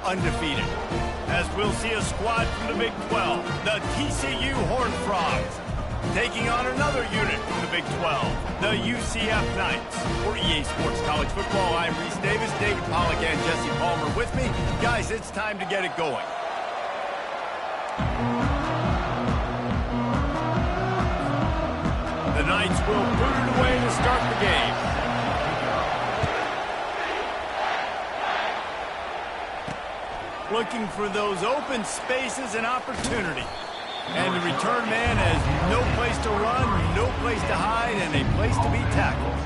undefeated. As we'll see a squad from the Big 12, the TCU Horned Frogs, taking on another unit from the Big 12, the UCF Knights. For EA Sports College Football, I'm Reese Davis, David Pollack, and Jesse Palmer with me. Guys, it's time to get it going. The Knights will boot it away to start the game. Looking for those open spaces and opportunity. And the return man has no place to run, no place to hide, and a place to be tackled.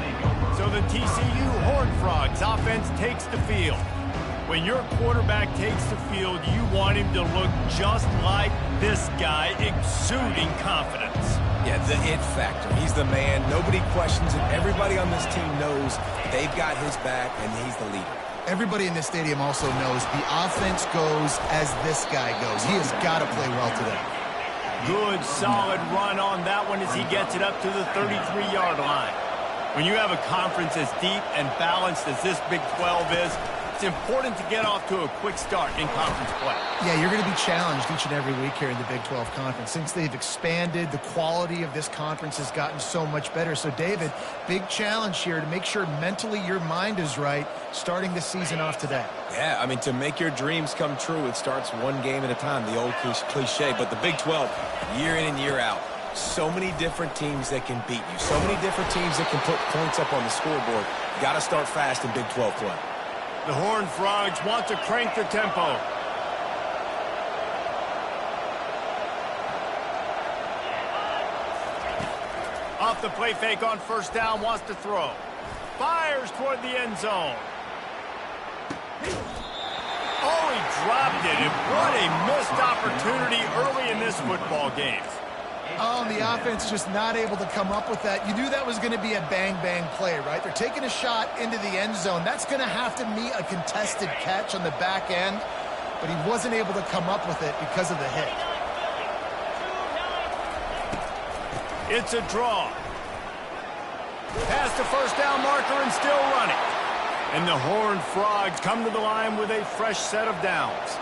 So the TCU Horned Frogs offense takes the field. When your quarterback takes the field, you want him to look just like this guy, exuding confidence. Yeah, the it factor. He's the man. Nobody questions it. Everybody on this team knows they've got his back, and he's the leader. Everybody in this stadium also knows the offense goes as this guy goes. He has got to play well today. Good, solid run on that one as he gets it up to the 33-yard line. When you have a conference as deep and balanced as this Big 12 is, it's important to get off to a quick start in conference play. Yeah, you're going to be challenged each and every week here in the Big 12 Conference. Since they've expanded, the quality of this conference has gotten so much better. So, David, big challenge here to make sure mentally your mind is right starting the season off today. Yeah, I mean, to make your dreams come true, it starts one game at a time, the old cliche. But the Big 12, year in and year out, so many different teams that can beat you, so many different teams that can put points up on the scoreboard. Got to start fast in Big 12 play. The Horned Frogs want to crank the tempo. Off the play fake on first down, wants to throw. Fires toward the end zone. Oh, he dropped it. And what a missed opportunity early in this football game. Oh, the offense just not able to come up with that. You knew that was going to be a bang-bang play, right? They're taking a shot into the end zone. That's going to have to meet a contested catch on the back end, but he wasn't able to come up with it because of the hit. It's a draw. Past the first down marker and still running. And the Horned Frogs come to the line with a fresh set of downs.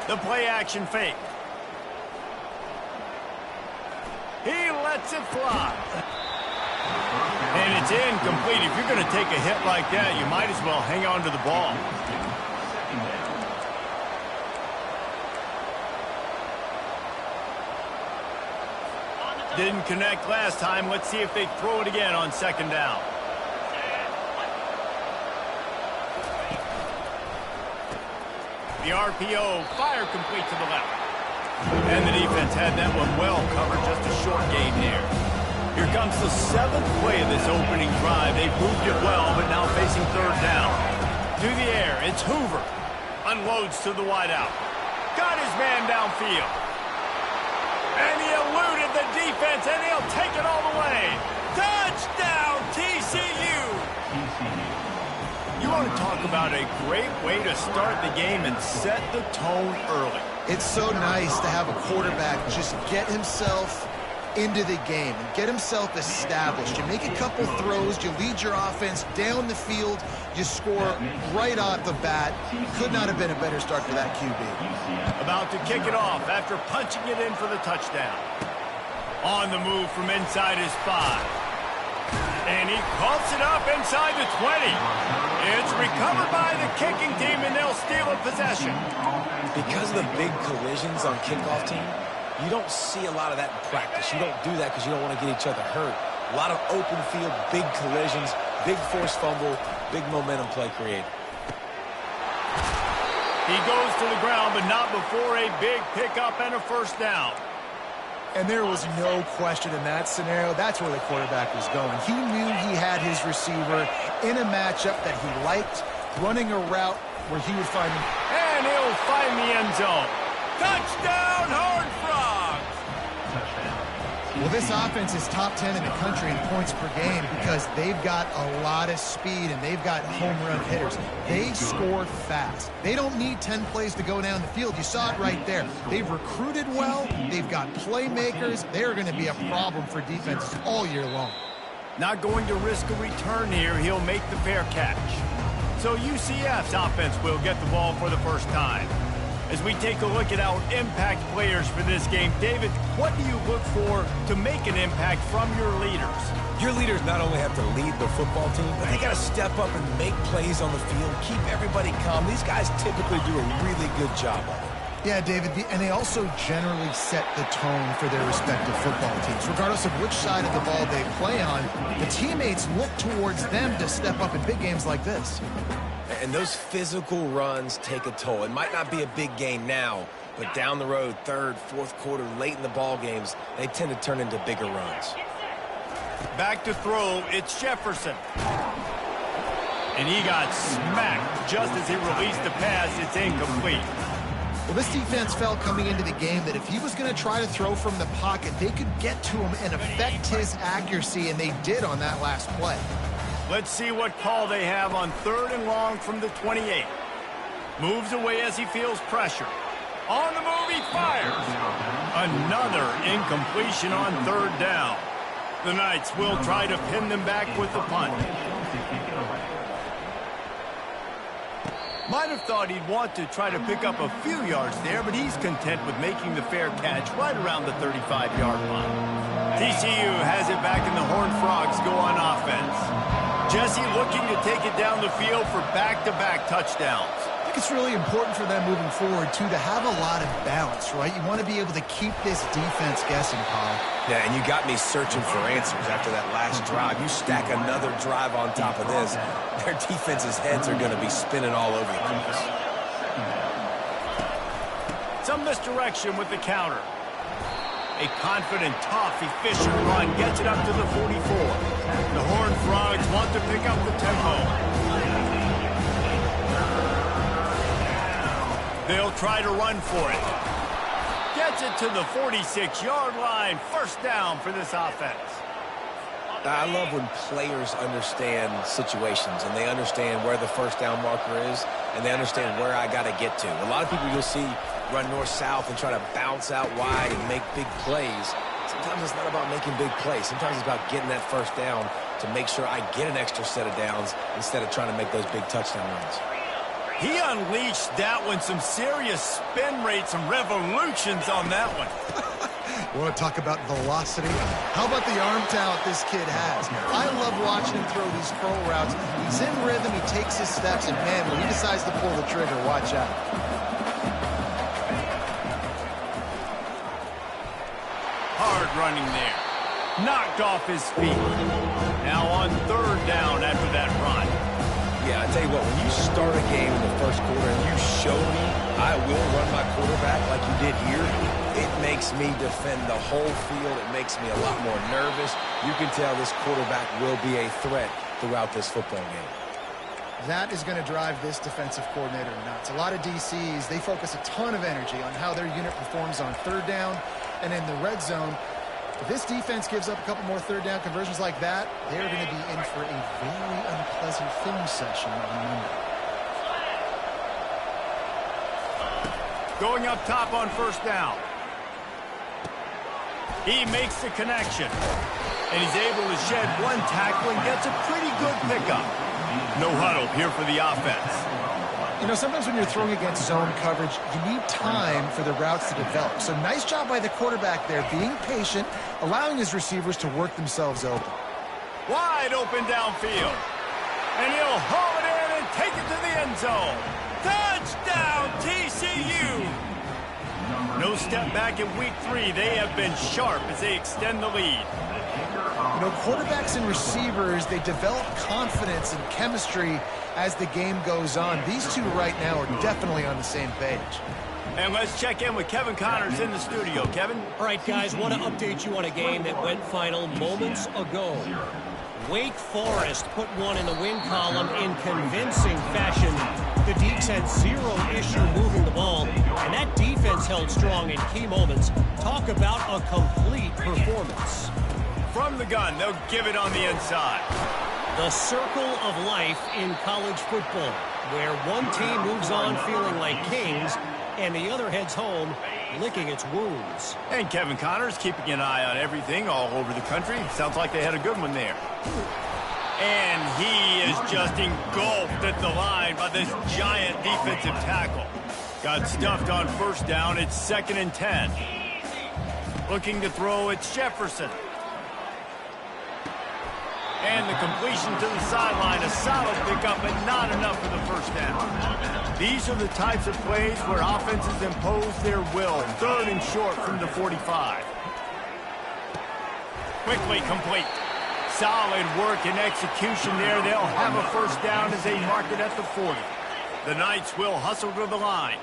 The play action fake. He lets it fly. And it's incomplete. If you're going to take a hit like that, you might as well hang on to the ball. Didn't connect last time. Let's see if they throw it again on second down. The RPO, fire complete to the left. And the defense had that one well covered, just a short gain there. Here comes the seventh play of this opening drive. They've moved it well, but now facing third down. To the air, it's Hoover. Unloads to the wideout. Got his man downfield. And he eluded the defense, and he'll take it all the way. Touchdown, TCU! You want to talk about a great way to start the game and set the tone early. It's so nice to have a quarterback just get himself into the game and get himself established. You make a couple throws, you lead your offense down the field, you score right off the bat. Could not have been a better start for that QB. About to kick it off after punching it in for the touchdown. On the move from inside his 5. And he coughs it up inside the 20. It's recovered by the kicking team, and they'll steal a possession. Because of the big collisions on kickoff team, you don't see a lot of that in practice. You don't do that because you don't want to get each other hurt. A lot of open field, big collisions, big forced fumble, big momentum play created. He goes to the ground, but not before a big pickup and a first down. And there was no question in that scenario. That's where the quarterback was going. He knew he had his receiver in a matchup that he liked, running a route where he would find him. And he'll find the end zone. Touchdown, Horned Frogs! Well, this offense is top 10 in the country in points per game because they've got a lot of speed and they've got home run hitters. They score fast. They don't need 10 plays to go down the field. You saw it right there. They've recruited well. They've got playmakers. They're going to be a problem for defenses all year long. Not going to risk a return here. He'll make the fair catch. So UCF's offense will get the ball for the first time. As we take a look at our impact players for this game, David, what do you look for to make an impact from your leaders? Your leaders not only have to lead the football team, but they got to step up and make plays on the field, keep everybody calm. These guys typically do a really good job of it. Yeah, David, and they also generally set the tone for their respective football teams. Regardless of which side of the ball they play on, the teammates look towards them to step up in big games like this. And those physical runs take a toll. It might not be a big gain now, but down the road, third, fourth quarter, late in the ball games, they tend to turn into bigger runs. Back to throw, it's Jefferson. And he got smacked just as he released the pass. It's incomplete. Well, this defense felt coming into the game that if he was going to try to throw from the pocket, they could get to him and affect his accuracy, and they did on that last play. Let's see what call they have on 3rd and long from the 28. Moves away as he feels pressure. On the move, he fires. Another incompletion on 3rd down. The Knights will try to pin them back with the punt. Might have thought he'd want to try to pick up a few yards there, but he's content with making the fair catch right around the 35-yard line. TCU has it back and the Horned Frogs go on offense. Jesse looking to take it down the field for back-to-back touchdowns. I think it's really important for them moving forward, too, to have a lot of balance, right? You want to be able to keep this defense guessing, Paul. Yeah, and you got me searching for answers after that last drive. You stack another drive on top of this, their defense's heads are going to be spinning all over the place. Some misdirection with the counter. A confident, tough, efficient run gets it up to the 44. The Horned Frogs want to pick up the tempo. They'll try to run for it. Gets it to the 46-yard line. First down for this offense. I love when players understand situations and they understand where the first down marker is and they understand where I got to get to. A lot of people you'll see run north-south and try to bounce out wide and make big plays. Sometimes it's not about making big plays. Sometimes it's about getting that first down to make sure I get an extra set of downs instead of trying to make those big touchdown runs. He unleashed that one. Some serious spin rates, some revolutions on that one. You want to talk about velocity? How about the arm talent this kid has? I love watching him throw these curl routes. He's in rhythm, he takes his steps, and man, when he decides to pull the trigger, watch out. Hard running there. Knocked off his feet. Now on 3rd down after that run. Yeah, I tell you what, when you start a game in the first quarter and you show me I will run my quarterback like you did here, it makes me defend the whole field. It makes me a lot more nervous. You can tell this quarterback will be a threat throughout this football game. That is going to drive this defensive coordinator nuts. A lot of DCs, they focus a ton of energy on how their unit performs on 3rd down and in the red zone. If this defense gives up a couple more 3rd down conversions like that, they're going to be in for a very unpleasant film session on Monday. Going up top on 1st down. He makes the connection. And he's able to shed one tackle and gets a pretty good pickup. No huddle here for the offense. You know, sometimes when you're throwing against zone coverage, you need time for the routes to develop. So nice job by the quarterback there, being patient, allowing his receivers to work themselves open. Wide open downfield. And he'll haul it in and take it to the end zone. Touchdown, TCU! No step back in week 3. They have been sharp as they extend the lead. You know, quarterbacks and receivers, they develop confidence and chemistry as the game goes on. These two right now are definitely on the same page. And let's check in with Kevin Connors in the studio. Kevin? All right, guys, want to update you on a game that went final moments ago. Wake Forest put one in the win column in convincing fashion. The Deacs had zero issue moving the ball, and that defense held strong in key moments. Talk about a complete performance. From the gun, they'll give it on the inside. The circle of life in college football, where one team moves on feeling like kings and the other heads home, licking its wounds. And Kevin Connors keeping an eye on everything all over the country. Sounds like they had a good one there. And he is just engulfed at the line by this giant defensive tackle. Got stuffed on first down. It's 2nd and 10. Looking to throw, it's Jefferson. And the completion to the sideline, a solid pickup, but not enough for the first down. These are the types of plays where offenses impose their will. 3rd and short from the 45. Quickly complete. Solid work and execution there. They'll have a first down as they mark it at the 40. The Knights will hustle to the line.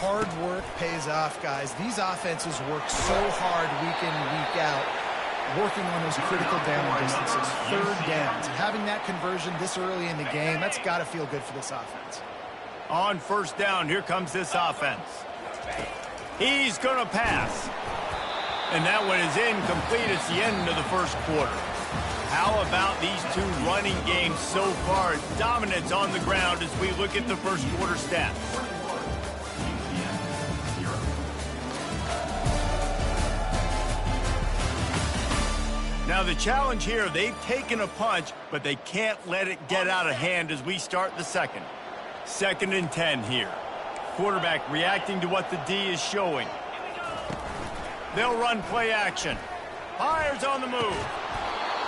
Hard work pays off, guys. These offenses work so hard week in, week out, working on those critical down distances, 3rd downs. Having that conversion this early in the game, that's got to feel good for this offense. On first down, here comes this offense. He's going to pass. And that one is incomplete. It's the end of the first quarter. How about these two running games so far? Dominance on the ground as we look at the first quarter stats. Now the challenge here, they've taken a punch, but they can't let it get out of hand as we start the second. 2nd and 10 here. Quarterback reacting to what the D is showing. They'll run play action. Fires on the move.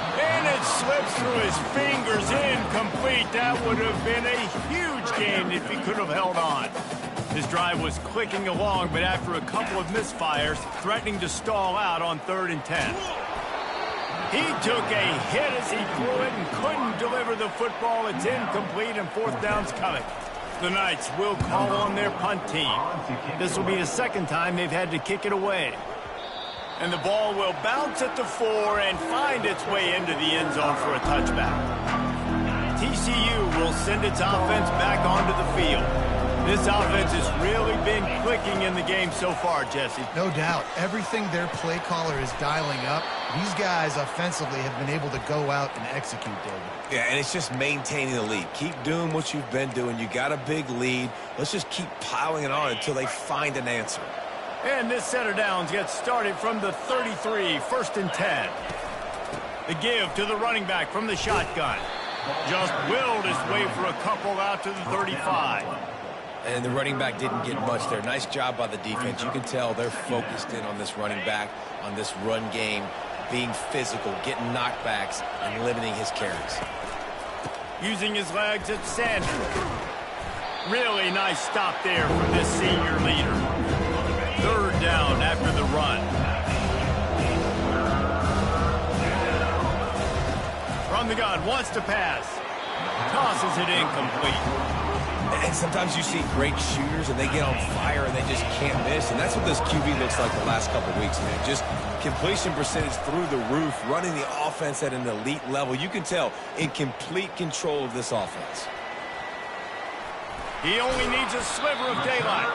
And it slips through his fingers, incomplete. That would have been a huge gain if he could have held on. His drive was clicking along, but after a couple of misfires, threatening to stall out on 3rd and 10. He took a hit as he threw it and couldn't deliver the football. It's incomplete and 4th down's coming. The Knights will call on their punt team. This will be the 2nd time they've had to kick it away. And the ball will bounce at the 4 and find its way into the end zone for a touchback. TCU will send its offense back onto the field. This offense has really been clicking in the game so far, Jesse. No doubt. Everything their play caller is dialing up, these guys offensively have been able to go out and execute, David. Yeah, and it's just maintaining the lead. Keep doing what you've been doing. You got a big lead. Let's just keep piling it on until they find an answer. And this set of downs gets started from the 33, 1st and 10. The give to the running back from the shotgun. Just willed his way for a couple out to the 35. And the running back didn't get much there. Nice job by the defense. You can tell they're focused in on this running back, on this run game, being physical, getting knockbacks, and limiting his carries. Using his legs, it's Sanders. Really nice stop there from this senior leader. 3rd down after the run. From the gun, wants to pass. Tosses it incomplete. And sometimes you see great shooters and they get on fire and they just can't miss. And that's what this QB looks like the last couple of weeks, man. Just completion percentage through the roof, running the offense at an elite level. You can tell in complete control of this offense. He only needs a sliver of daylight.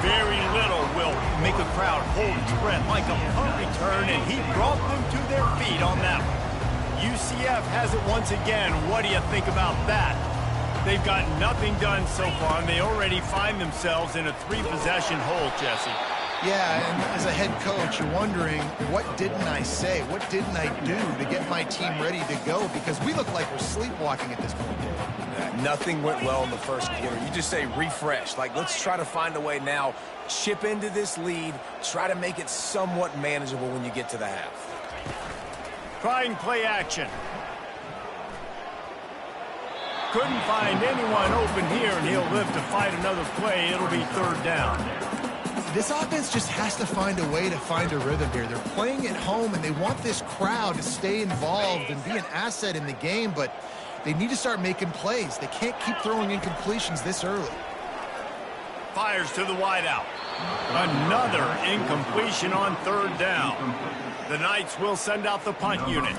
Very little will make a crowd hold its breath like a punt return, and he brought them to their feet on that one. UCF has it once again. What do you think about that? They've got nothing done so far, and they already find themselves in a 3-possession hole, Jesse. Yeah, and as a head coach, you're wondering, what didn't I say? What didn't I do to get my team ready to go? Because we look like we're sleepwalking at this point. Nothing went well in the first quarter. You just say refresh. Like, let's try to find a way now. Chip into this lead. Try to make it somewhat manageable when you get to the half. Trying play action. Couldn't find anyone open here, and he'll live to fight another play. It'll be 3rd down. This offense just has to find a way to find a rhythm here. They're playing at home, and they want this crowd to stay involved and be an asset in the game, but they need to start making plays. They can't keep throwing incompletions this early. Fires to the wideout. Another incompletion on 3rd down. The Knights will send out the punt unit.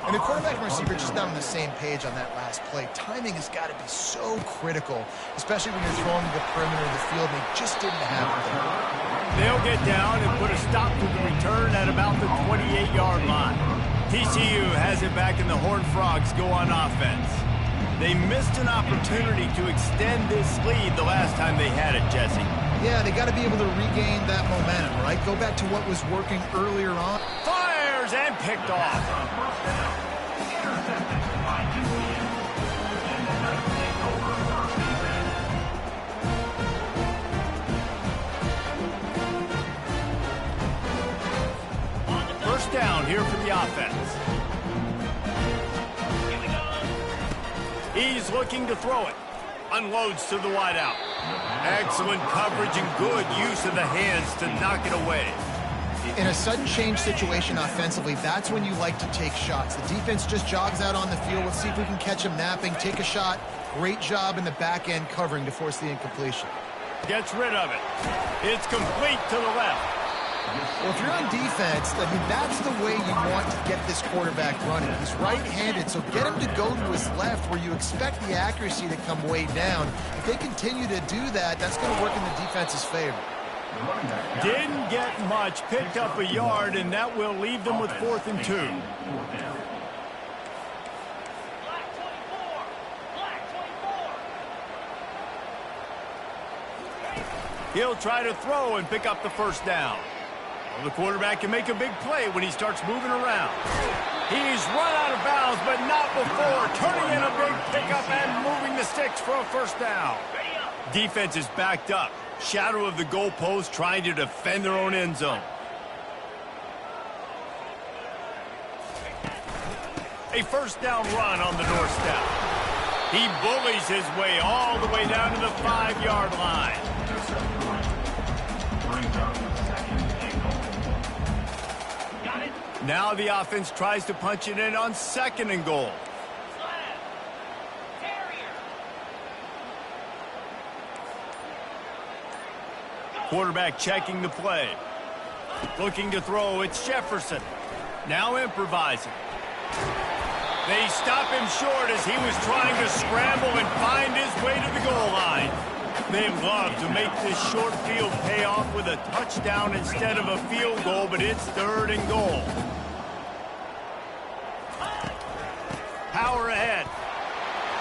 And the quarterback and receiver just not on the same page on that last play. Timing has got to be so critical, especially when you're throwing to the perimeter of the field. They just didn't have it there. They'll get down and put a stop to the return at about the 28-yard line. TCU has it back, and the Horned Frogs go on offense. They missed an opportunity to extend this lead the last time they had it, Jesse. Yeah, they got to be able to regain that momentum, right? Go back to what was working earlier on. Fires and picked off. First down here for the offense. He's looking to throw it. Unloads to the wideout. Excellent coverage and good use of the hands to knock it away. In a sudden change situation offensively, that's when you like to take shots. The defense just jogs out on the field. Let's see if we can catch him napping, take a shot. Great job in the back end covering to force the incompletion. Gets rid of it. It's complete to the left. Well, if you're on defense, I mean, that's the way you want to get this quarterback running. He's right-handed, so get him to go to his left where you expect the accuracy to come way down. If they continue to do that, that's going to work in the defense's favor. Didn't get much, picked up a yard, and that will leave them with 4th and 2. He'll try to throw and pick up the first down. Well, the quarterback can make a big play when he starts moving around. He's run out of bounds, but not before turning in a big pickup and moving the sticks for a first down. Defense is backed up. Shadow of the goalpost, trying to defend their own end zone. A first down run on the doorstep. He bullies his way all the way down to the 5-yard line. Now the offense tries to punch it in on 2nd and goal. Quarterback checking the play. Looking to throw, it's Jefferson. Now improvising. They stop him short as he was trying to scramble and find his way to the goal line. They love to make this short field pay off with a touchdown instead of a field goal, but it's 3rd and goal. Power ahead.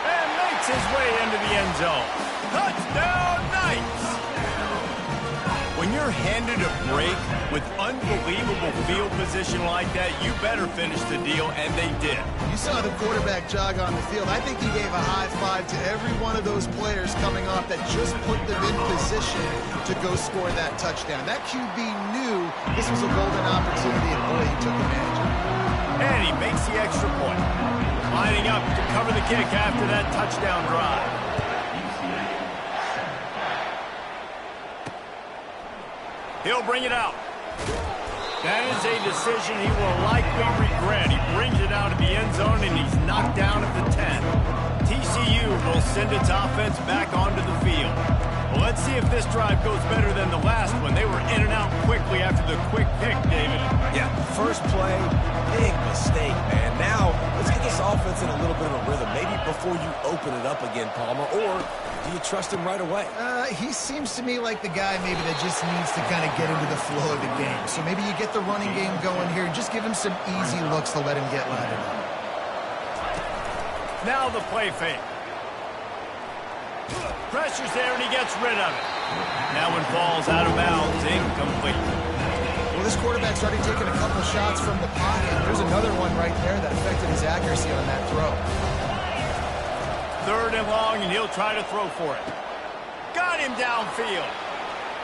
And makes his way into the end zone. Touchdown, Knights! When you're handed a break with unbelievable field position like that, you better finish the deal, and they did. You saw the quarterback jog on the field. I think he gave a high five to every one of those players coming off that just put them in position to go score that touchdown. That QB knew this was a golden opportunity, and boy, he took advantage of it. And he makes the extra point. Lining up to cover the kick after that touchdown drive. He'll bring it out. That is a decision he will likely regret. He brings it out of the end zone, and he's knocked down at the 10. TCU will send its offense back onto the field. Well, let's see if this drive goes better than the last one. They were in and out quickly after the quick pick, David. Yeah, first play, big mistake, man. Now, let's get this offense in a little bit of a rhythm. Maybe before you open it up again, Palmer, or do you trust him right away? He seems to me like the guy maybe that just needs to kind of get into the flow of the game. So maybe you get the running game going here and just give him some easy looks to let him get lighted up. Now the play fake. Pressure's there, and he gets rid of it. That one falls out of bounds, incomplete. Well, this quarterback's already taken a couple shots from the pocket. There's another one right there that affected his accuracy on that throw. 3rd and long, and he'll try to throw for it. Got him downfield.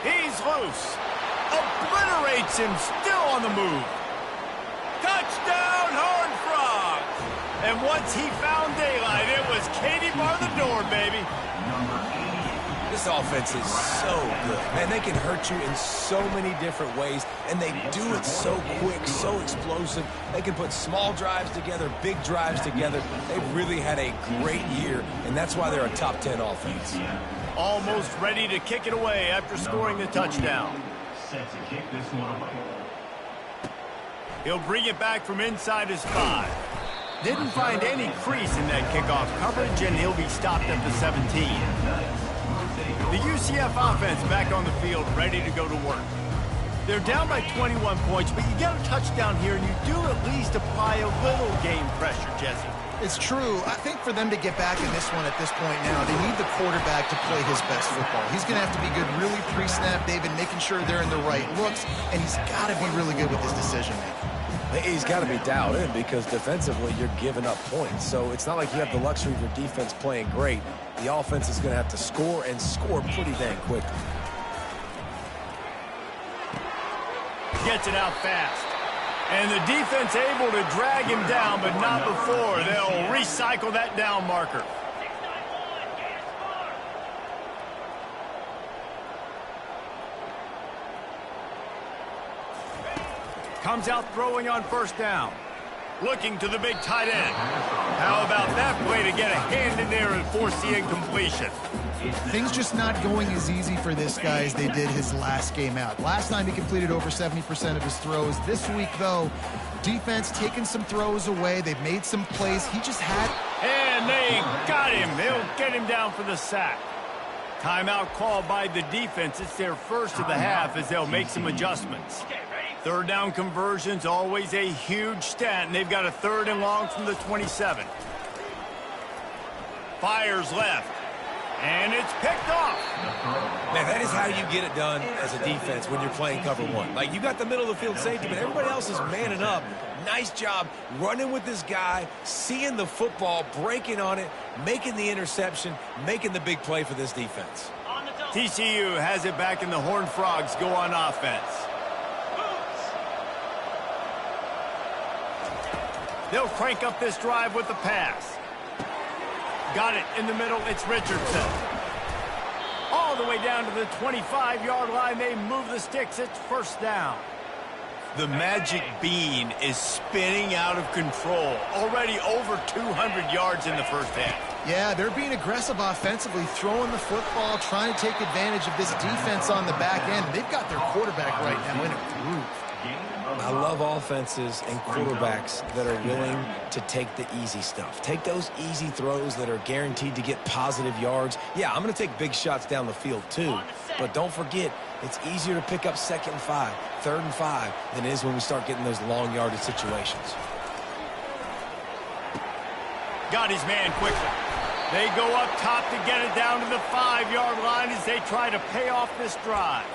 He's loose. Obliterates him, still on the move. Touchdown, Horned Frogs! And once he found daylight, it was Katie bar the door, baby. This offense is so good. Man, they can hurt you in so many different ways, and they do it so quick, so explosive. They can put small drives together, big drives together. They've really had a great year, and that's why they're a top 10 offense. Almost ready to kick it away after scoring the touchdown. He'll bring it back from inside his 5. Didn't find any crease in that kickoff coverage, and he'll be stopped at the 17. The UCF offense back on the field, ready to go to work. They're down by 21 points, but you get a touchdown here, and you do at least apply a little game pressure, Jesse. It's true. I think for them to get back in this one at this point now, they need the quarterback to play his best football. He's going to have to be good really pre-snap, David, making sure they're in the right looks, and he's got to be really good with his decision-making. He's got to be dialed in because defensively you're giving up points. So it's not like you have the luxury of your defense playing great. The offense is going to have to score and score pretty dang quickly. Gets it out fast. And the defense able to drag him down, but not before. They'll recycle that down marker. Comes out throwing on first down. Looking to the big tight end. How about that play to get a hand in there and force the incompletion? Things just not going as easy for this guy as they did his last game out. Last time he completed over 70% of his throws. This week, though, defense taking some throws away. They've made some plays. He just had... And they got him. They'll get him down for the sack. Timeout called by the defense. It's their first of the half as they'll make some adjustments. Third down conversions, always a huge stat, and they've got a 3rd and long from the 27. Fires left. And it's picked off. Man, that is how you get it done as a defense when you're playing cover one. Like, you got the middle of the field safety, but everybody else is manning up. Nice job running with this guy, seeing the football, breaking on it, making the interception, making the big play for this defense. TCU has it back, and the Horned Frogs go on offense. They'll crank up this drive with the pass. Got it in the middle. It's Richardson. All the way down to the 25-yard line. They move the sticks. It's first down. The magic bean is spinning out of control. Already over 200 yards in the first half. Yeah, they're being aggressive offensively, throwing the football, trying to take advantage of this defense on the back end. They've got their quarterback right now in a groove. I love offenses and quarterbacks that are willing to take the easy stuff. Take those easy throws that are guaranteed to get positive yards. Yeah, I'm going to take big shots down the field too. But don't forget, it's easier to pick up 2nd and 5, 3rd and 5 than it is when we start getting those long yardage situations. Got his man quickly. They go up top to get it down to the 5-yard line as they try to pay off this drive.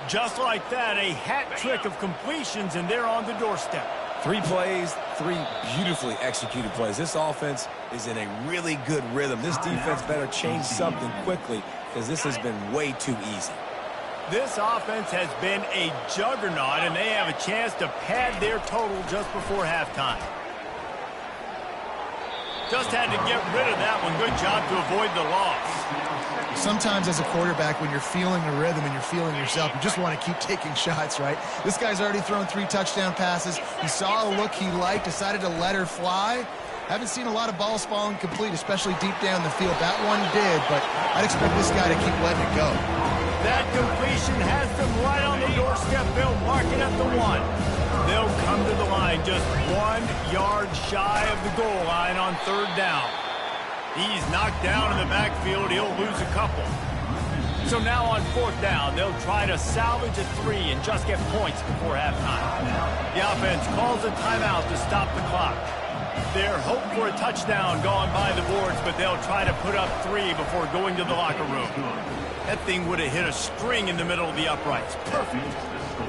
Just like that, a hat trick of completions, and they're on the doorstep. 3 plays, 3 beautifully executed plays. This offense is in a really good rhythm. This defense better change something quickly because this has been way too easy. This offense has been a juggernaut, and they have a chance to pad their total just before halftime. Just had to get rid of that one. Good job to avoid the loss. Sometimes as a quarterback, when you're feeling the rhythm and you're feeling yourself, you just want to keep taking shots, right? This guy's already thrown 3 touchdown passes. He saw a look he liked, decided to let her fly. Haven't seen a lot of balls falling complete, especially deep down the field. That one did, but I'd expect this guy to keep letting it go. That completion has them right on the doorstep. They'll mark it at the 1. They'll come to the line just 1 yard shy of the goal line on 3rd down. He's knocked down in the backfield. He'll lose a couple. So now on 4th down, they'll try to salvage a 3 and just get points before halftime. The offense calls a timeout to stop the clock. They're hoping for a touchdown going by the boards, but they'll try to put up 3 before going to the locker room. That thing would have hit a string in the middle of the uprights. Perfect.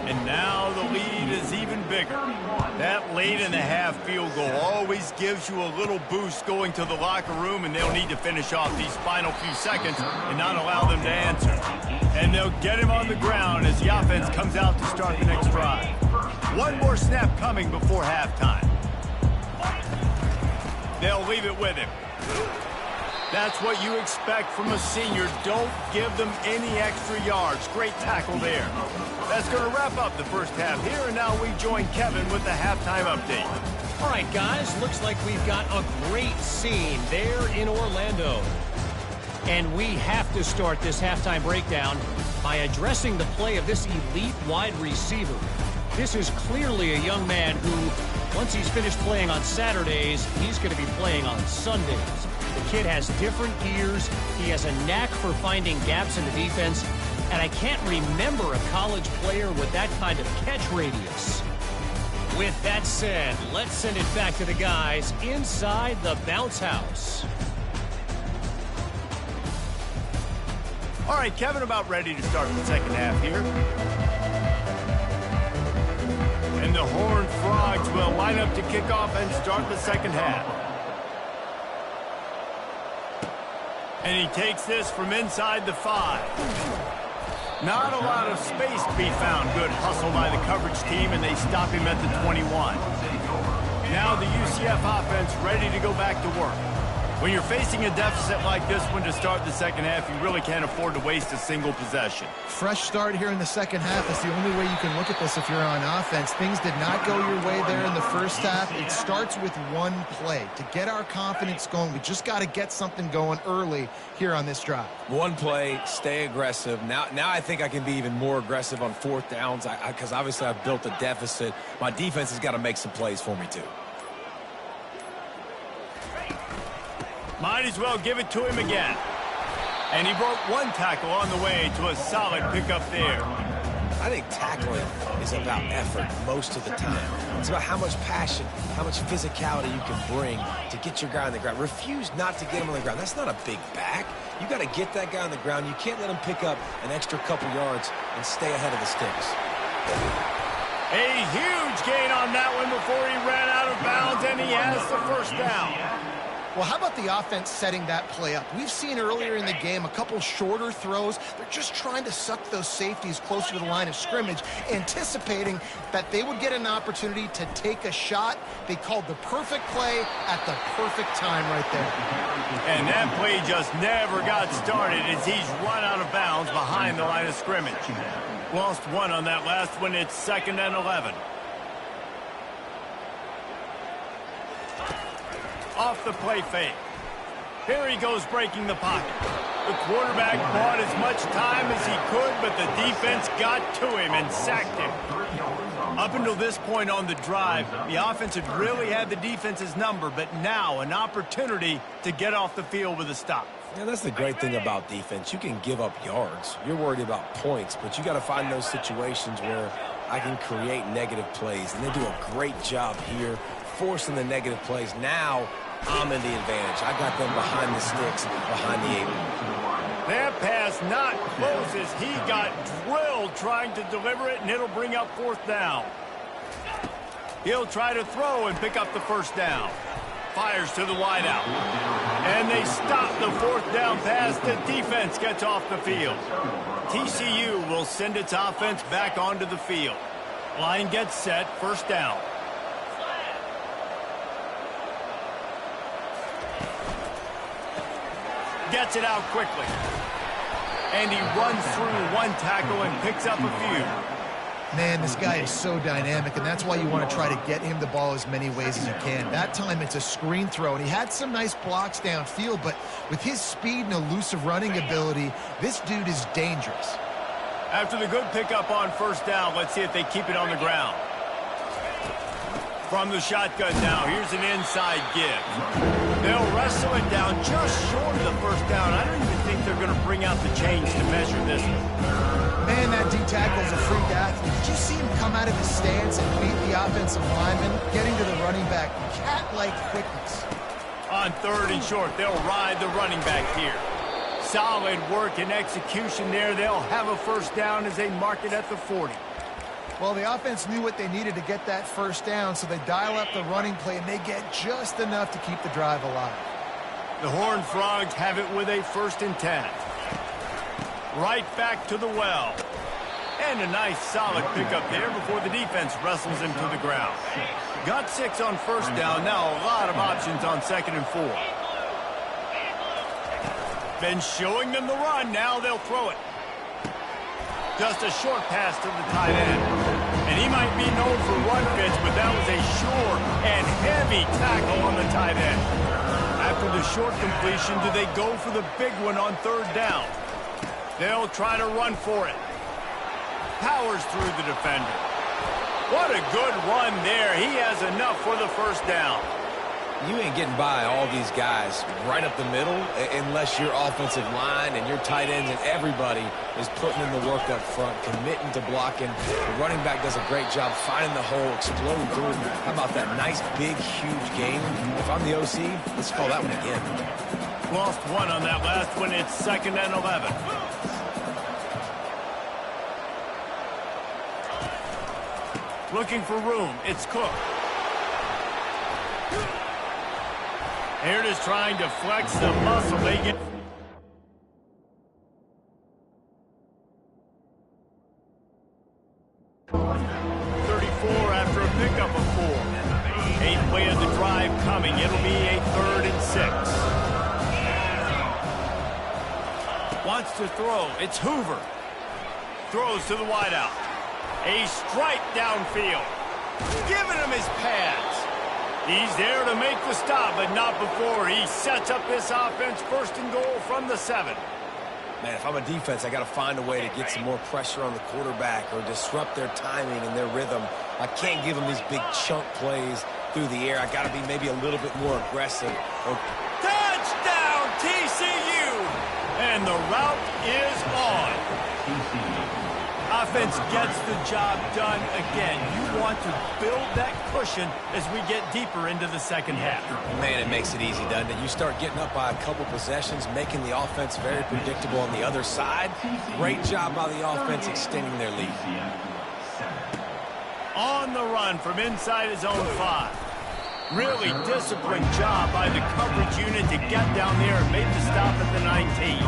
And now the lead is even bigger. That late in the half field goal always gives you a little boost going to the locker room, and they'll need to finish off these final few seconds and not allow them to answer. And they'll get him on the ground as the offense comes out to start the next drive. 1 more snap coming before halftime. They'll leave it with him. That's what you expect from a senior. Don't give them any extra yards. Great tackle there. That's going to wrap up the first half here, and now we join Kevin with the halftime update. All right, guys, looks like we've got a great scene there in Orlando. And we have to start this halftime breakdown by addressing the play of this elite wide receiver. This is clearly a young man who, once he's finished playing on Saturdays, he's going to be playing on Sundays. The kid has different ears. He has a knack for finding gaps in the defense. And I can't remember a college player with that kind of catch radius. With that said, let's send it back to the guys inside the bounce house. All right, Kevin, about ready to start the second half here. And the Horned Frogs will line up to kick off and start the second half. And he takes this from inside the 5. Not a lot of space to be found. Good hustle by the coverage team, and they stop him at the 21. Now the UCF offense ready to go back to work. When you're facing a deficit like this one to start the second half, you really can't afford to waste a single possession. Fresh start here in the second half. That's the only way you can look at this if you're on offense. Things did not go your way there in the first half. It starts with one play. To get our confidence going, we just got to get something going early here on this drive. One play, stay aggressive. Now I think I can be even more aggressive on fourth downs because obviously I've built a deficit. My defense has got to make some plays for me too. Might as well give it to him again. And he broke one tackle on the way to a solid pickup there. I think tackling is about effort most of the time. It's about how much passion, how much physicality you can bring to get your guy on the ground. Refuse not to get him on the ground. That's not a big back. You got to get that guy on the ground. You can't let him pick up an extra couple yards and stay ahead of the sticks. A huge gain on that one before he ran out of bounds, and he has the first down. Well, how about the offense setting that play up? We've seen earlier in the game a couple shorter throws. They're just trying to suck those safeties closer to the line of scrimmage, anticipating that they would get an opportunity to take a shot. They called the perfect play at the perfect time right there. And that play just never got started as he's run out of bounds behind the line of scrimmage. Lost one on that last one. It's 2nd and 11. Off the play fake. Here he goes breaking the pocket. The quarterback bought as much time as he could, but the defense got to him and sacked him. Up until this point on the drive, the offense had really had the defense's number, but now an opportunity to get off the field with a stop. Yeah, that's the great thing about defense. You can give up yards. You're worried about points, but you got to find those situations where I can create negative plays, and they do a great job here forcing the negative plays. Now I'm in the advantage. I got them behind the sticks, behind the 8. That pass not close as he got drilled trying to deliver it, and it'll bring up 4th down. He'll try to throw and pick up the first down. Fires to the wideout. And they stop the 4th down pass. The defense gets off the field. TCU will send its offense back onto the field. Line gets set, 1st down. Gets it out quickly. And he runs through one tackle and picks up a few. Man, this guy is so dynamic, and that's why you want to try to get him the ball as many ways as you can. That time it's a screen throw, and he had some nice blocks downfield, but with his speed and elusive running ability, this dude is dangerous. After the good pickup on 1st down, let's see if they keep it on the ground. From the shotgun now, here's an inside give. They'll wrestle it down just short of the 1st down. I don't even think they're going to bring out the chains to measure this one. Man, that D-tackle's a freak athlete. Did you see him come out of his stance and beat the offensive lineman, getting to the running back? Cat-like quickness. On 3rd and short, they'll ride the running back here. Solid work and execution there. They'll have a 1st down as they mark it at the 40. Well, the offense knew what they needed to get that 1st down, so they dial up the running play, and they get just enough to keep the drive alive. The Horned Frogs have it with a 1st and 10. Right back to the well. And a nice solid pickup there before the defense wrestles him to the ground. Got 6 on 1st down. Now a lot of options on 2nd and 4. Been showing them the run. Now they'll throw it. Just a short pass to the tight end. And he might be known for run fits, but that was a sure and heavy tackle on the tight end. After the short completion, do they go for the big one on 3rd down? They'll try to run for it. Powers through the defender. What a good run there. He has enough for the 1st down. You ain't getting by all these guys right up the middle unless your offensive line and your tight ends and everybody is putting in the work up front, committing to blocking. The running back does a great job finding the hole, exploding through. How about that nice, big, huge game? If I'm the OC, let's call that one again. Lost one on that last one. It's 2nd and 11. Looking for room. It's Cook. Here it is, trying to flex the muscle. They get 34 after a pickup of 4. 8th play of the drive coming. It'll be a 3rd and 6. Wants to throw. It's Hoover. Throws to the wideout. A strike downfield. Giving him his pads. He's there to make the stop, but not before he sets up this offense. 1st and goal from the 7. Man, if I'm a defense, I got to find a way to get some more pressure on the quarterback or disrupt their timing and their rhythm. I can't give them these big chunk plays through the air. I got to be maybe a little bit more aggressive. Touchdown, TCU! And the route is on. Offense gets the job done again. You want to build that cushion as we get deeper into the 2nd half. Man, it makes it easy, doesn't it? You start getting up by a couple possessions, making the offense very predictable on the other side. Great job by the offense extending their lead. On the run from inside his own 5. Really disciplined job by the coverage unit to get down there and make the stop at the 19.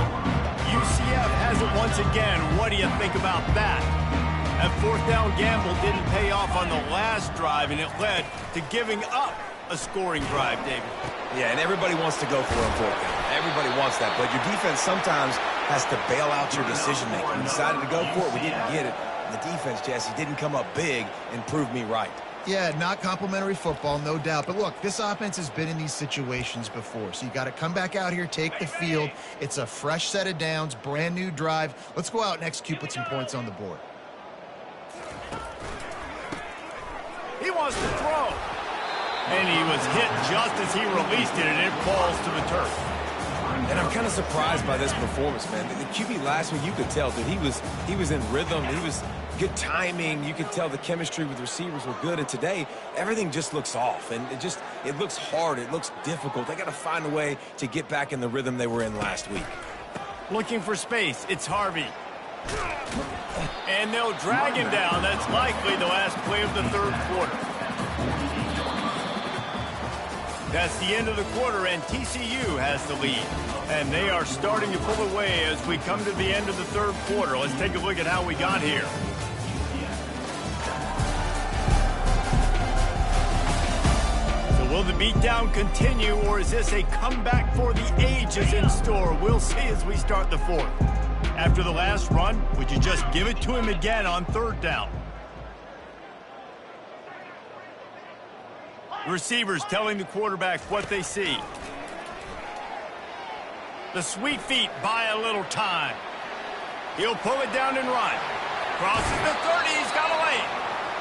UCF has it once again. What do you think about that? That 4th down gamble didn't pay off on the last drive, and it led to giving up a scoring drive, David. Yeah, and everybody wants to go for a 4th down. Everybody wants that, but your defense sometimes has to bail out your decision-making. We decided to go for it. We didn't get it. And the defense, Jesse, didn't come up big and prove me right. Yeah, not complimentary football, no doubt. But look, this offense has been in these situations before. So you got to come back out here, take the field. It's a fresh set of downs, brand new drive. Let's go out and execute, put some points on the board. He wants to throw. And he was hit just as he released it, and it falls to the turf. And I'm kind of surprised by this performance, man. The QB last week, you could tell, dude, he was in rhythm. He was good timing. You could tell the chemistry with receivers were good. And today, everything just looks off. And it looks hard. It looks difficult. They got to find a way to get back in the rhythm they were in last week. Looking for space. It's Harvey. And they'll drag him down. That's likely the last play of the 3rd quarter. That's the end of the quarter, and TCU has the lead. And they are starting to pull away as we come to the end of the 3rd quarter. Let's take a look at how we got here. So will the beatdown continue, or is this a comeback for the ages in store? We'll see as we start the 4th. After the last run, would you just give it to him again on 3rd down? Receivers telling the quarterback what they see. The sweet feet buy a little time. He'll pull it down and run. Crosses the 30, he's got a lane.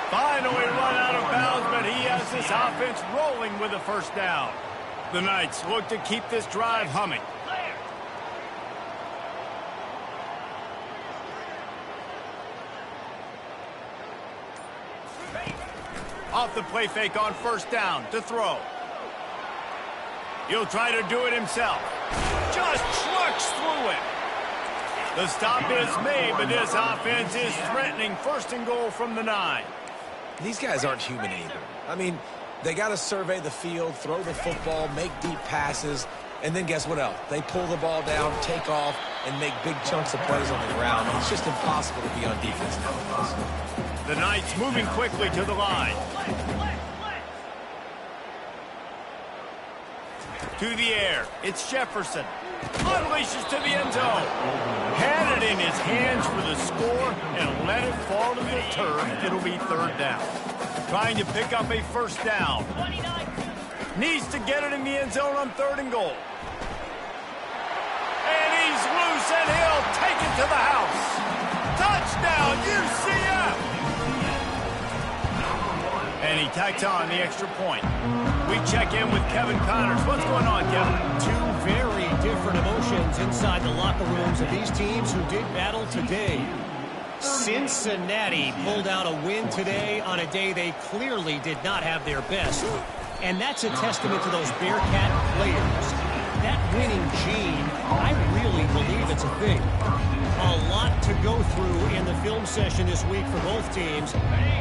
Finally run out of bounds, but he has this offense rolling with a 1st down. The Knights look to keep this drive humming. Off the play fake on 1st down to throw. He'll try to do it himself. Just trucks through it. The stop is made, but this offense is threatening 1st and goal from the 9. These guys aren't human either. I mean, they got to survey the field, throw the football, make deep passes, and then guess what else? They pull the ball down, take off, and make big chunks of plays on the ground. It's just impossible to be on defense nowadays. The Knights moving quickly to the line. To the air. It's Jefferson. Unleashes to the end zone. Had it in his hands for the score and let it fall to the turf. It'll be 3rd down. Trying to pick up a 1st down. Needs to get it in the end zone on 3rd and goal. And he's loose, and he'll take it to the house. Touchdown, UCF! And And he tacks on the extra point. We check in with Kevin Connors. What's going on, Kevin? Two very different emotions inside the locker rooms of these teams who did battle today. Cincinnati pulled out a win today on a day they clearly did not have their best. And that's a testament to those Bearcat players. That winning gene, I really believe it's a thing. A lot to go through in the film session this week for both teams.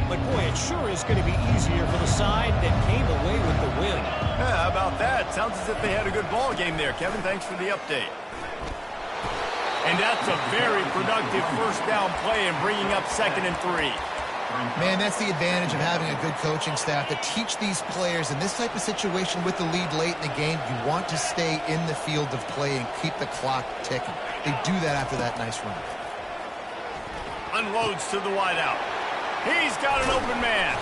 But boy, it sure is going to be easier for the side that came away with the win. Yeah, how about that? Sounds as if they had a good ball game there. Kevin, thanks for the update. And that's a very productive first down play and bringing up 2nd and 3. Man, that's the advantage of having a good coaching staff to teach these players in this type of situation with the lead late in the game. You want to stay in the field of play and keep the clock ticking. They do that after that nice run. Unloads to the wideout. He's got an open man.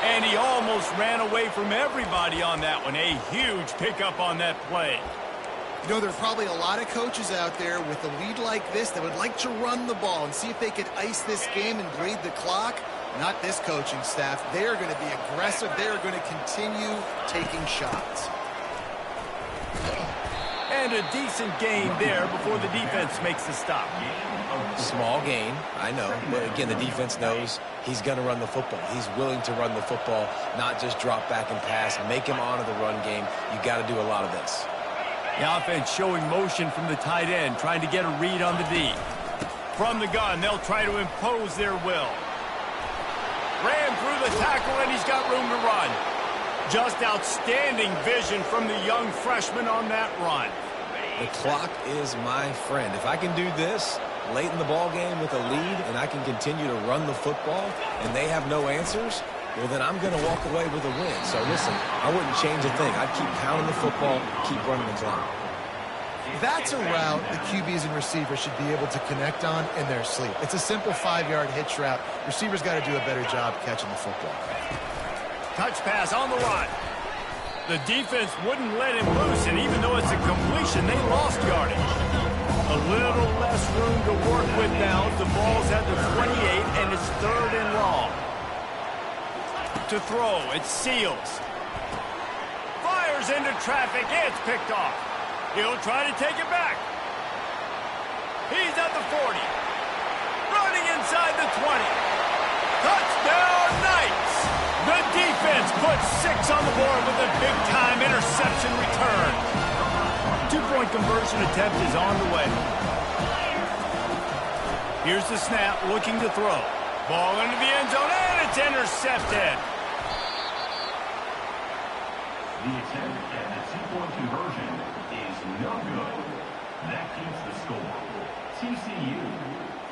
And he almost ran away from everybody on that one. A huge pickup on that play. You know, there are probably a lot of coaches out there with a lead like this that would like to run the ball and see if they could ice this game and bleed the clock. Not this coaching staff. They are going to be aggressive. They are going to continue taking shots. And a decent gain there before the defense makes the stop. Small gain, I know. But again, the defense knows he's going to run the football. He's willing to run the football, not just drop back and pass. Make him honor the run game. You got to do a lot of this. The offense showing motion from the tight end, trying to get a read on the D. From the gun, they'll try to impose their will. Ran through the tackle, and he's got room to run. Just outstanding vision from the young freshman on that run. The clock is my friend. If I can do this late in the ball game with a lead and I can continue to run the football and they have no answers, well, then I'm going to walk away with a win. So, listen, I wouldn't change a thing. I'd keep pounding the football, keep running the clock. That's a route the QBs and receivers should be able to connect on in their sleep. It's a simple 5-yard hitch route. Receivers got to do a better job catching the football. Touch pass on the run. The defense wouldn't let him loose, and even though it's a completion, they lost yardage. A little less room to work with now. The ball's at the 28, and it's 3rd and long. To throw, it's Seals. Fires into traffic, it's picked off. He'll try to take it back. He's at the 40. Running inside the 20. Touchdown, Knights! The defense puts 6 on the board with a big-time interception return. 2-point conversion attempt is on the way. Here's the snap, looking to throw. Ball into the end zone, and it's intercepted. The attempt at the 2-point conversion is no good. That keeps the score. TCU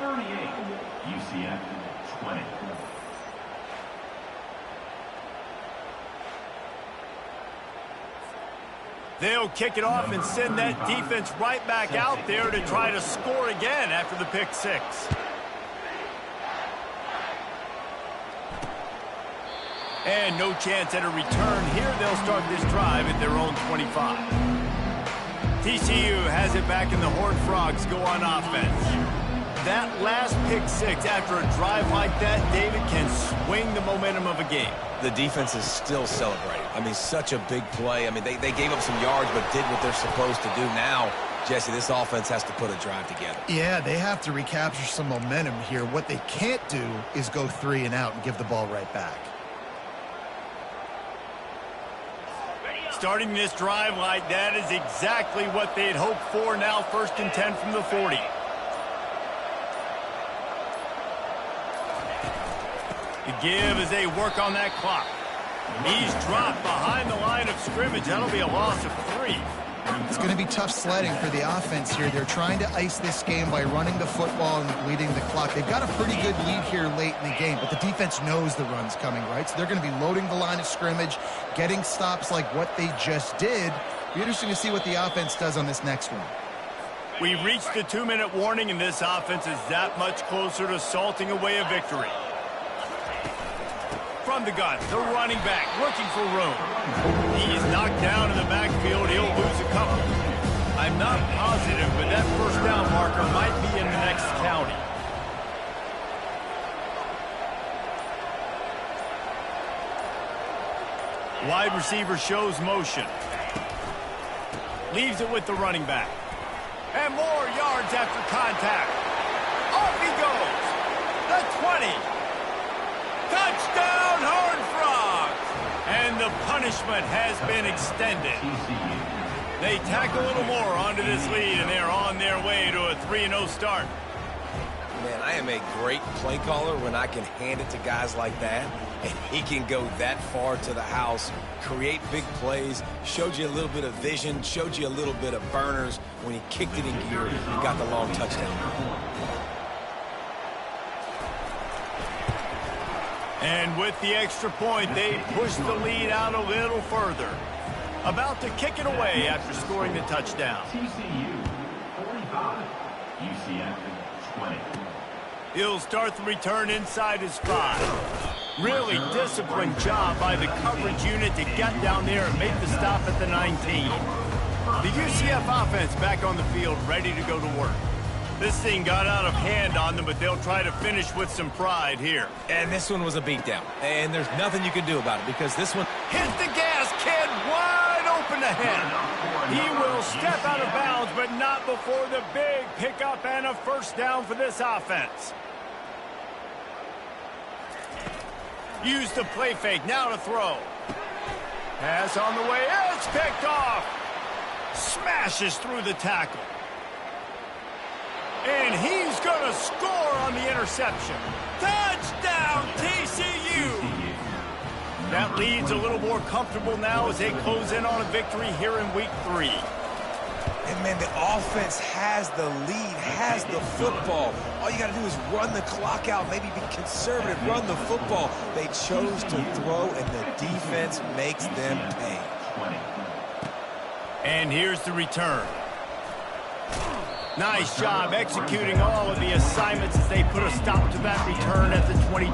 38, UCF 20. They'll kick it off and send that defense right back out there to try to score again after the pick 6. And no chance at a return here. They'll start this drive at their own 25. TCU has it back, and the Horned Frogs go on offense. That last pick 6 after a drive like that, David, can swing the momentum of a game. The defense is still celebrating. I mean, such a big play. I mean, they gave up some yards but did what they're supposed to do. Now, Jesse, this offense has to put a drive together. Yeah, they have to recapture some momentum here. What they can't do is go 3 and out and give the ball right back. Starting this drive like that is exactly what they'd hoped for. Now 1st and 10 from the 40. The give as they work on that clock. He's dropped behind the line of scrimmage. That'll be a loss of 3. It's going to be tough sledding for the offense here. They're trying to ice this game by running the football and leading the clock. They've got a pretty good lead here late in the game, but the defense knows the run's coming, right? So they're going to be loading the line of scrimmage, getting stops like what they just did. It'll be interesting to see what the offense does on this next one. We've reached the 2-minute warning, and this offense is that much closer to salting away a victory. From the gun, the running back looking for room. He's knocked down in the backfield. He'll lose a couple. I'm not positive, but that first down marker might be in the next county. Wide receiver shows motion. Leaves it with the running back. And more yards after contact. Off he goes. The 20. Touchdown, Horned Frogs. And the punishment has been extended. They tack a little more onto this lead, and they're on their way to a 3-0 start. Man, I am a great play caller when I can hand it to guys like that, and he can go that far to the house, create big plays, showed you a little bit of vision, showed you a little bit of burners when he kicked it in gear and got the long touchdown. And with the extra point, they push the lead out a little further. About to kick it away after scoring the touchdown. TCU 45, UCF 20. He'll start the return inside his 5. Really disciplined job by the coverage unit to get down there and make the stop at the 19. The UCF offense back on the field, ready to go to work. This thing got out of hand on them, but they'll try to finish with some pride here. And this one was a beatdown, and there's nothing you can do about it because this one... Hit the gas, kid, wide open ahead. He will step out of bounds, but not before the big pickup and a first down for this offense. Use the play fake, now to throw. Pass on the way, it's picked off. Smashes through the tackle. And he's going to score on the interception. Touchdown, TCU! That lead's a little more comfortable now as they close in on a victory here in Week 3. And, man, the offense has the lead, has the football. All you got to do is run the clock out, maybe be conservative, run the football. They chose to throw, and the defense makes them pay. And here's the return. Nice job executing all of the assignments as they put a stop to that return at the 22.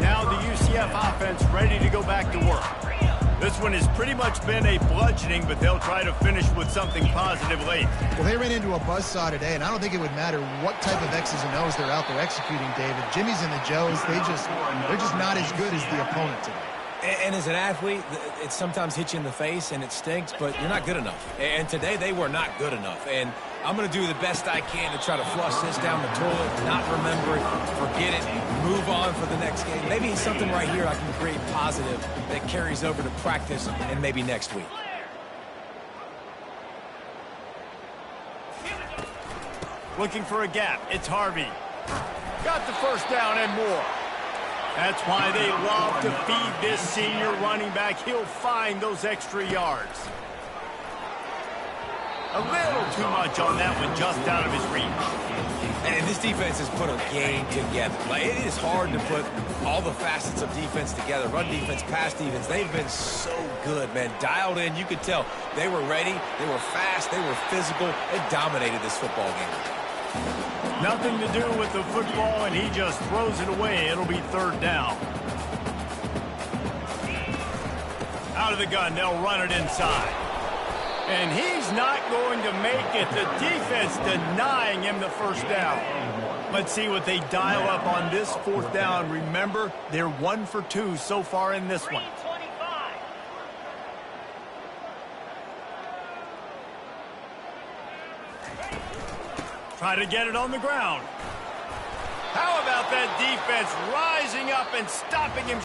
Now the UCF offense ready to go back to work. This one has pretty much been a bludgeoning, but they'll try to finish with something positive late. Well, they ran into a buzzsaw today, and I don't think it would matter what type of X's and O's they're out there executing, David. Jimmy's and the Joes, they're just not as good as the opponent today. And as an athlete, it sometimes hits you in the face and it stinks, but you're not good enough. And today they were not good enough. And I'm going to do the best I can to try to flush this down the toilet, not remember it, forget it, move on for the next game. Maybe something right here I can create positive that carries over to practice and maybe next week. Looking for a gap. It's Harvey. Got the first down and more. That's why they love to feed this senior running back. He'll find those extra yards. A little too much on that one, just out of his reach. And this defense has put a game together. Like, it is hard to put all the facets of defense together. Run defense, pass defense. They've been so good, man. Dialed in. You could tell they were ready. They were fast. They were physical. They dominated this football game. Nothing to do with the football, and he just throws it away. It'll be third down. Out of the gun, they'll run it inside. And he's not going to make it. The defense denying him the first down. Let's see what they dial up on this fourth down. Remember, they're 1 for 2 so far in this one. Try to get it on the ground. How about that defense rising up and stopping him